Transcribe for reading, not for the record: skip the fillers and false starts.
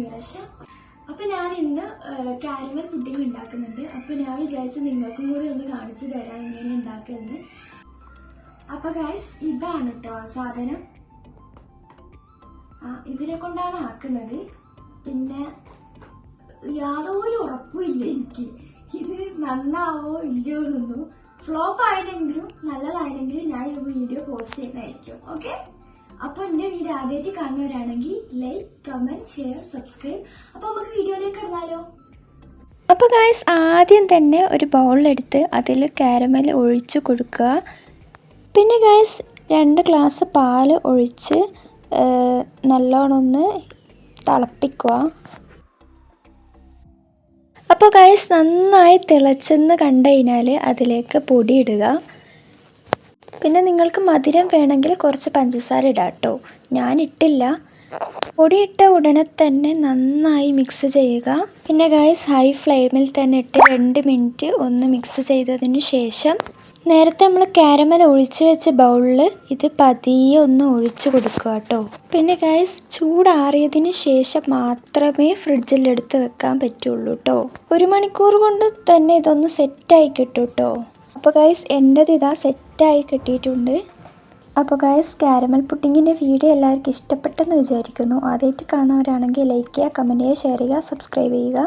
നിരശ. അപ്പോൾ ഞാൻ ഇന്ന് കാരമൽ പുഡിംഗ് ഉണ്ടാക്കുന്നുണ്ട്. അപ്പോൾ ഞാൻ വിചാരിച്ചു നിങ്ങൾക്കും കൂടി ഒന്ന് കാണിച്ചു തരാം എങ്ങനെ ഉണ്ടാക്കുന്നത്. അപ്പോൾ ഗൈസ് ഇതാണ് കേട്ടോ സാധനം. ഇതിനെ കൊണ്ടാണ് ആക്കുന്നത്. പിന്നെ യാതൊരു ഉറപ്പുമില്ല എനിക്ക് ഇത് നന്നാവോ ഇല്ലയോ എന്നൊന്നും. ഫ്ലോപ്പ് ആയതെങ്കിലും നല്ലതായെങ്കിലും ഞാൻ ഈ വീഡിയോ പോസ്റ്റ് ചെയ്യുന്നതായിരിക്കും. ഓക്കെ, അപ്പോൾ എൻ്റെ വീഡിയോ ആദ്യമായിട്ട് കാണുന്നവരാണെങ്കിൽ ലൈക്ക്, കമൻറ്റ്, ഷെയർ, സബ്സ്ക്രൈബ്. അപ്പോൾ നമുക്ക് വീഡിയോയിലേക്ക് ഇടാലോ. അപ്പോൾ ഗൈസ് ആദ്യം തന്നെ ഒരു ബൗളിലെടുത്ത് അതിൽ കാരമൽ ഒഴിച്ച് കൊടുക്കുക. പിന്നെ ഗൈസ് 2 ഗ്ലാസ് പാൽ ഒഴിച്ച് നല്ലോണം ഒന്ന് തിളപ്പിക്കുക. അപ്പോൾ ഗൈസ് നന്നായി തിളച്ചെന്ന് കണ്ടു കഴിഞ്ഞാൽ അതിലേക്ക് പൊടി ഇടുക. പിന്നെ നിങ്ങൾക്ക് മധുരം വേണമെങ്കിൽ കുറച്ച് പഞ്ചസാര ഇടാം കേട്ടോ. ഞാനിട്ടില്ല. പൊടിയിട്ട ഉടനെ തന്നെ നന്നായി മിക്സ് ചെയ്യുക. പിന്നെ ഗൈസ് ഹൈ ഫ്ലെയിമിൽ തന്നെ ഇട്ട് 2 മിനിറ്റ് ഒന്ന് മിക്സ് ചെയ്തതിന് ശേഷം നേരത്തെ നമ്മൾ കാരമൽ ഒഴിച്ച് വെച്ച ബൗളിൽ ഇത് പതിയെ ഒന്ന് ഒഴിച്ച് കൊടുക്കുക കേട്ടോ. പിന്നെ ഗൈസ് ചൂടാറിയതിന് ശേഷം മാത്രമേ ഫ്രിഡ്ജിലെടുത്ത് വെക്കാൻ പറ്റുള്ളൂ കേട്ടോ. 1 മണിക്കൂർ കൊണ്ട് തന്നെ ഇതൊന്ന് സെറ്റായി കിട്ടും കേട്ടോ. അപ്പോൾ ഗൈസ് എൻ്റെത് ഇതാ സെറ്റായി കിട്ടിയിട്ടുണ്ട്. അപ്പോൾ ഗൈസ് കാരമൽ പുഡിങ്ങിൻ്റെ വീഡിയോ എല്ലാവർക്കും ഇഷ്ടപ്പെട്ടെന്ന് വിചാരിക്കുന്നു. ആദ്യമായിട്ട് കാണുന്നവരാണെങ്കിൽ ലൈക്ക് ചെയ്യുക, കമൻറ്റ് ചെയ്യുക, ഷെയർ ചെയ്യുക, സബ്സ്ക്രൈബ് ചെയ്യുക.